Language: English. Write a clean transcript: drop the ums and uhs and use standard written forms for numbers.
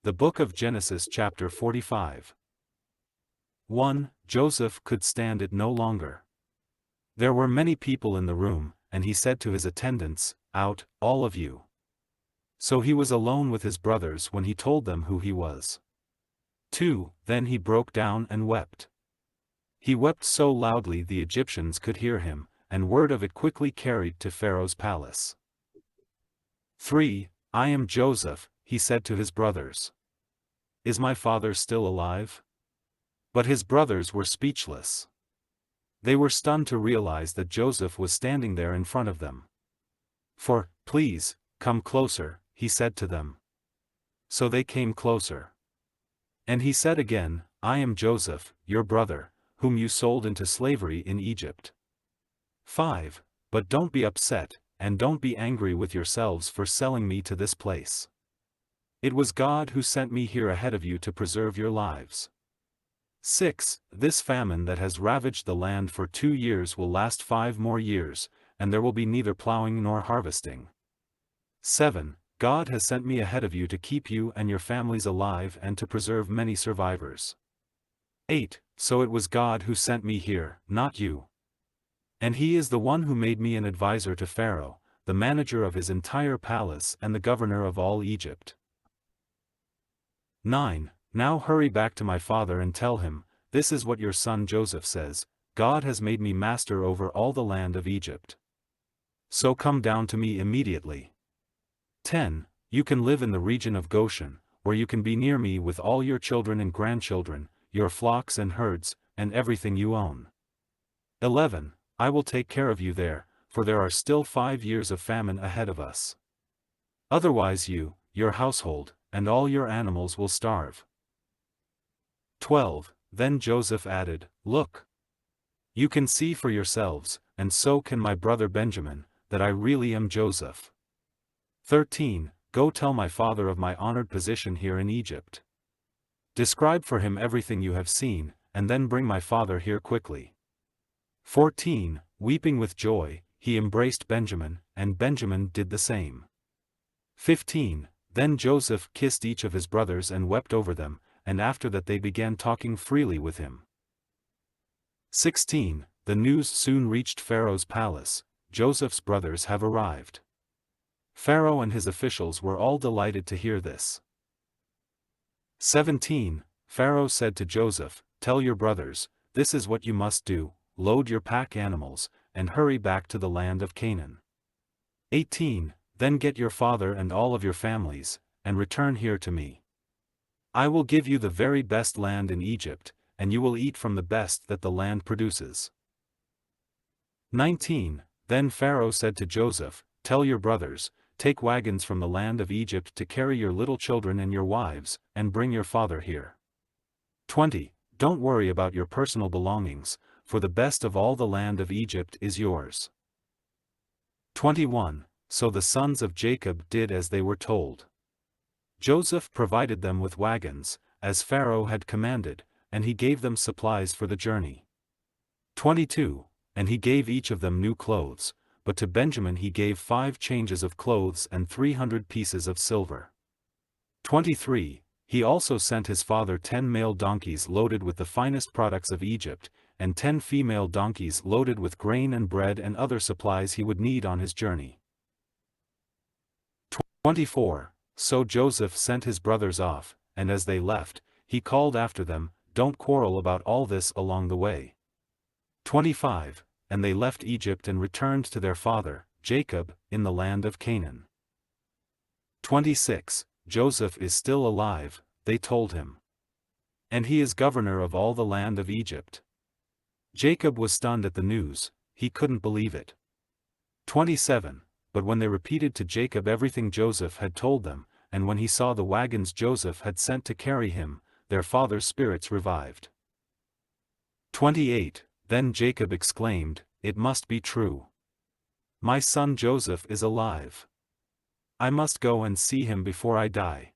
The Book of Genesis chapter 45. 1. Joseph could stand it no longer. There were many people in the room, and he said to his attendants, "Out, all of you." So he was alone with his brothers when he told them who he was. 2. Then he broke down and wept. He wept so loudly the Egyptians could hear him, and word of it quickly carried to Pharaoh's palace. 3. "I am Joseph," he said to his brothers. "Is my father still alive?" But his brothers were speechless. They were stunned to realize that Joseph was standing there in front of them. "Please, come closer," he said to them. So they came closer. And he said again, "I am Joseph, your brother, whom you sold into slavery in Egypt." 5. But don't be upset, and don't be angry with yourselves for selling me to this place. It was God who sent me here ahead of you to preserve your lives. 6. This famine that has ravaged the land for 2 years will last 5 more years, and there will be neither plowing nor harvesting. 7. God has sent me ahead of you to keep you and your families alive and to preserve many survivors. 8. So it was God who sent me here, not you. And he is the one who made me an advisor to Pharaoh, the manager of his entire palace and the governor of all Egypt. 9. Now hurry back to my father and tell him, "This is what your son Joseph says, God has made me master over all the land of Egypt. So come down to me immediately." 10. You can live in the region of Goshen, where you can be near me with all your children and grandchildren, your flocks and herds, and everything you own. 11. I will take care of you there, for there are still 5 years of famine ahead of us. Otherwise you, your household, and all your animals will starve. 12. Then Joseph added, "Look. You can see for yourselves, and so can my brother Benjamin, that I really am Joseph. 13. Go tell my father of my honored position here in Egypt. Describe for him everything you have seen, and then bring my father here quickly." 14. Weeping with joy, he embraced Benjamin, and Benjamin did the same. 15. Then Joseph kissed each of his brothers and wept over them, and after that they began talking freely with him. 16. The news soon reached Pharaoh's palace, "Joseph's brothers have arrived." Pharaoh and his officials were all delighted to hear this. 17. Pharaoh said to Joseph, "Tell your brothers, this is what you must do, load your pack animals, and hurry back to the land of Canaan. 18. Then get your father and all of your families, and return here to me. I will give you the very best land in Egypt, and you will eat from the best that the land produces." 19. Then Pharaoh said to Joseph, "Tell your brothers, take wagons from the land of Egypt to carry your little children and your wives, and bring your father here. 20. Don't worry about your personal belongings, for the best of all the land of Egypt is yours." 21. So the sons of Jacob did as they were told. Joseph provided them with wagons, as Pharaoh had commanded, and he gave them supplies for the journey. 22. And he gave each of them new clothes, but to Benjamin he gave 5 changes of clothes and 300 pieces of silver. 23. He also sent his father 10 male donkeys loaded with the finest products of Egypt, and 10 female donkeys loaded with grain and bread and other supplies he would need on his journey. 24. So Joseph sent his brothers off, and as they left, he called after them, "Don't quarrel about all this along the way." 25. And they left Egypt and returned to their father, Jacob, in the land of Canaan. 26. Joseph is still alive, they told him. And he is governor of all the land of Egypt. Jacob was stunned at the news, he couldn't believe it. 27. But when they repeated to Jacob everything Joseph had told them, and when he saw the wagons Joseph had sent to carry him, their father's spirits revived. 28. Then Jacob exclaimed, "It must be true. My son Joseph is alive. I must go and see him before I die."